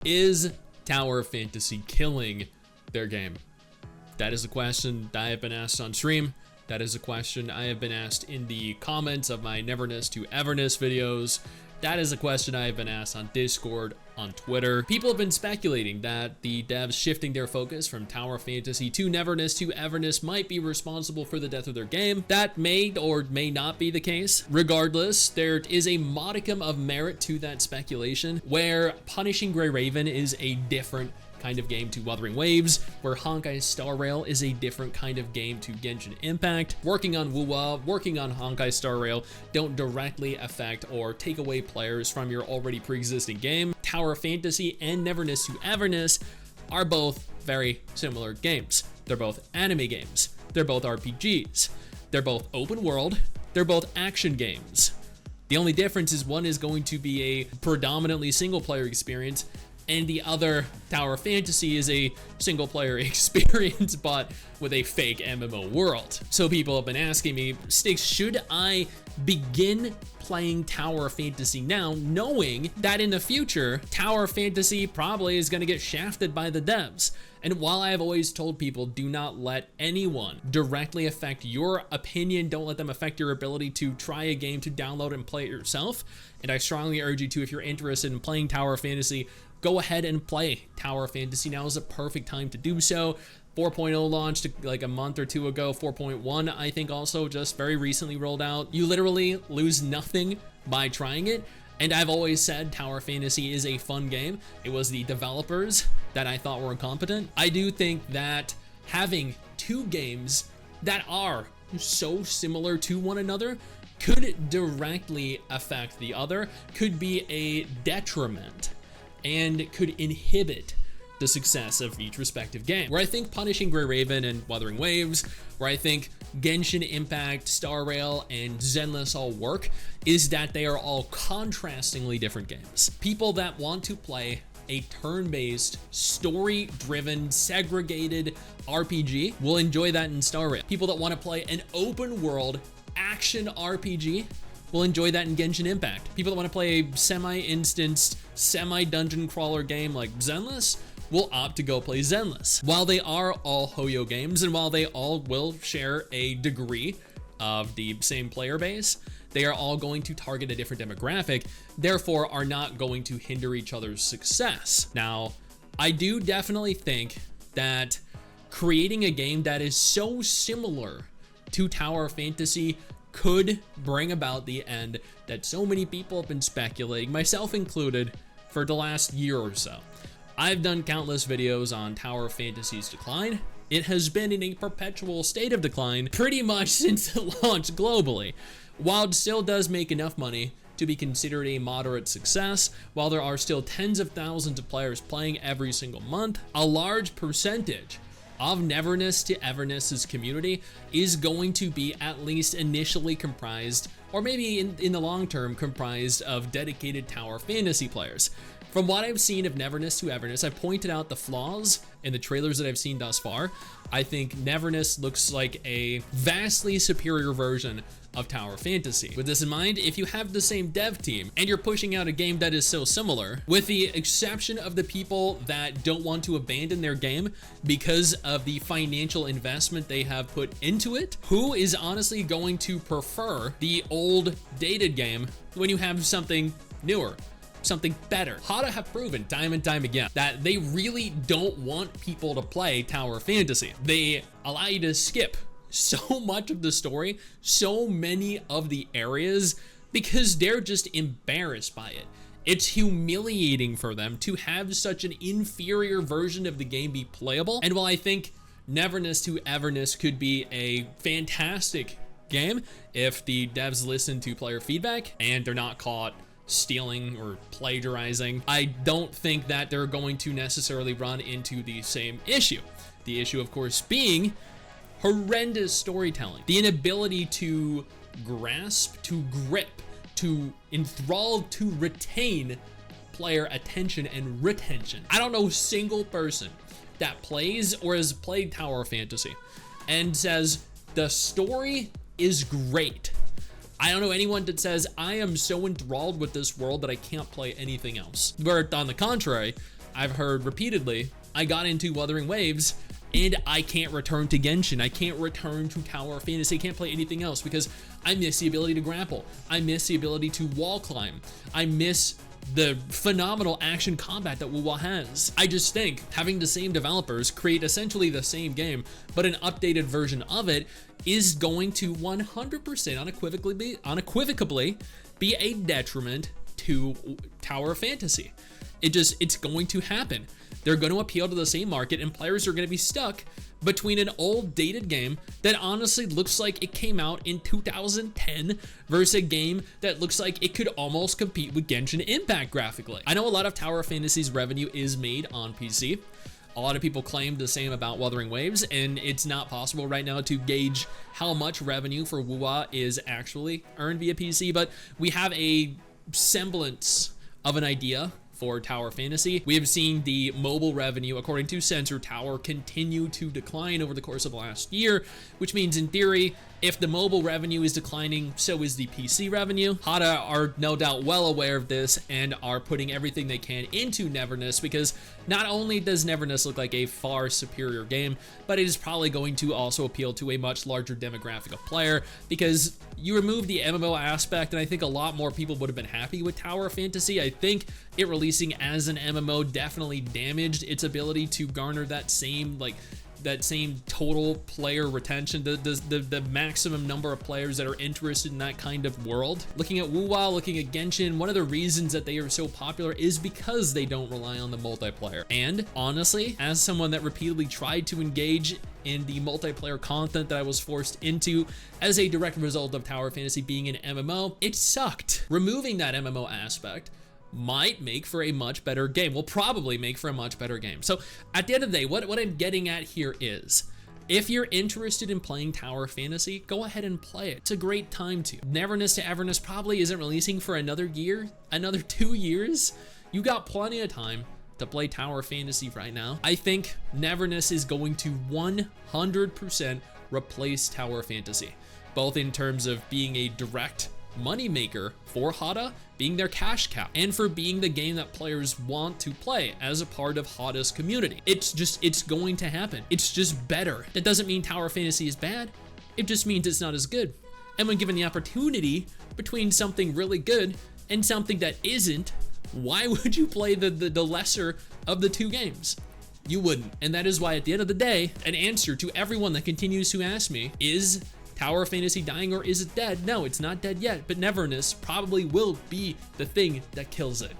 Is Tower Fantasy killing their game? That is a question that I have been asked on stream. That is a question I have been asked in the comments of my Neverness to Everness videos. That is a question I have been asked on Discord, on Twitter. People have been speculating that the devs shifting their focus from Tower Fantasy to Neverness to Everness might be responsible for the death of their game. That may or may not be the case. Regardless, there is a modicum of merit to that speculation, where Punishing Grey Raven is a different kind of game to Wuthering Waves, where Honkai Star Rail is a different kind of game to Genshin Impact. Working on WoWa, working on Honkai Star Rail don't directly affect or take away players from your already pre-existing game. Tower Fantasy and Neverness to Everness are both very similar games. They're both anime games. They're both RPGs. They're both open world. They're both action games. The only difference is one is going to be a predominantly single player experience, and the other, Tower Fantasy, is a single player experience, but with a fake MMO world. So people have been asking me, Stix, should I begin playing Tower Fantasy now, knowing that in the future, Tower Fantasy probably is going to get shafted by the devs? And while I have always told people, do not let anyone directly affect your opinion, don't let them affect your ability to try a game, to download and play it yourself. And I strongly urge you to, if you're interested in playing Tower Fantasy, go ahead and play Tower Fantasy. Now is a perfect time to do so. 4.0 launched like a month or two ago. 4.1, I think, also just very recently rolled out. You literally lose nothing by trying it. And I've always said Tower Fantasy is a fun game. It was the developers that I thought were incompetent. I do think that having two games that are so similar to one another could directly affect the other, could be a detriment, and could inhibit the success of each respective game. Where I think Punishing Grey Raven and Wuthering Waves, where I think Genshin Impact, Star Rail, and Zenless all work, is that they are all contrastingly different games. People that want to play a turn-based, story-driven, segregated RPG will enjoy that in Star Rail. People that want to play an open-world action RPG will enjoy that in Genshin Impact. People that want to play a semi-instanced, semi-dungeon crawler game like Zenless will opt to go play Zenless. While they are all Hoyo games, and while they all will share a degree of the same player base, they are all going to target a different demographic, therefore are not going to hinder each other's success. Now, I do definitely think that creating a game that is so similar to Tower Fantasy could bring about the end that so many people have been speculating, myself included, for the last year or so. I've done countless videos on Tower Fantasy's decline. It has been in a perpetual state of decline pretty much since it launched globally. While it still does make enough money to be considered a moderate success, while there are still tens of thousands of players playing every single month, a large percentage of Neverness to Everness's community is going to be at least initially comprised, or maybe in the long term, comprised of dedicated Tower Fantasy players. From what I've seen of Neverness to Everness, I've pointed out the flaws in the trailers that I've seen thus far. I think Neverness looks like a vastly superior version of Tower Fantasy. With this in mind, if you have the same dev team and you're pushing out a game that is so similar, with the exception of the people that don't want to abandon their game because of the financial investment they have put into it, who is honestly going to prefer the old dated game when you have something newer, something better? Hada have proven time and time again that they really don't want people to play Tower Fantasy. They allow you to skip so much of the story, so many of the areas, because they're just embarrassed by it. It's humiliating for them to have such an inferior version of the game be playable. And while I think Neverness to Everness could be a fantastic game if the devs listen to player feedback and they're not caught stealing or plagiarizing, I don't think that they're going to necessarily run into the same issue. The issue, of course, being horrendous storytelling, the inability to grasp, to grip, to enthrall, to retain player attention and retention. I don't know a single person that plays or has played Tower Fantasy and says the story is great. I don't know anyone that says I am so enthralled with this world that I can't play anything else. Where on the contrary, I've heard repeatedly, I got into Wuthering Waves and I can't return to Genshin. I can't return to Tower Fantasy. I can't play anything else because I miss the ability to grapple. I miss the ability to wall climb. I miss the phenomenal action combat that WoW has. I just think having the same developers create essentially the same game, but an updated version of it is going to 100% unequivocally be a detriment to Tower Fantasy. It's going to happen. They're going to appeal to the same market, and players are going to be stuck between an old dated game that honestly looks like it came out in 2010 versus a game that looks like it could almost compete with Genshin Impact graphically. I know a lot of Tower Fantasy's revenue is made on PC. A lot of people claim the same about Wuthering Waves, and it's not possible right now to gauge how much revenue for WoW is actually earned via PC, but we have a semblance of an idea for Tower Fantasy. We have seen the mobile revenue, according to Sensor Tower, continue to decline over the course of the last year, which means in theory, if the mobile revenue is declining, so is the PC revenue. Hada are no doubt well aware of this and are putting everything they can into Neverness, because not only does Neverness look like a far superior game, but it is probably going to also appeal to a much larger demographic of player, because you remove the MMO aspect, and I think a lot more people would have been happy with Tower Fantasy. I think it releasing as an MMO definitely damaged its ability to garner that same total player retention, the maximum number of players that are interested in that kind of world. Looking at WoW, looking at Genshin, one of the reasons that they are so popular is because they don't rely on the multiplayer. And honestly, as someone that repeatedly tried to engage in the multiplayer content that I was forced into as a direct result of Tower Fantasy being an MMO, it sucked. Removing that MMO aspect might make for a much better game. Will probably make for a much better game. So at the end of the day, what I'm getting at here is, if you're interested in playing Tower Fantasy, go ahead and play it. It's a great time to. Neverness to Everness probably isn't releasing for another year, another 2 years. You got plenty of time to play Tower Fantasy right now. I think Neverness is going to 100% replace Tower Fantasy, both in terms of being a direct moneymaker for Hada, being their cash cow, and for being the game that players want to play as a part of Hada's community. It's going to happen. It's just better. That doesn't mean Tower Fantasy is bad. It just means it's not as good. And when given the opportunity between something really good and something that isn't, why would you play the lesser of the two games? You wouldn't. And that is why at the end of the day, an answer to everyone that continues to ask me, is Tower Fantasy dying or is it dead? No, it's not dead yet, but Neverness probably will be the thing that kills it.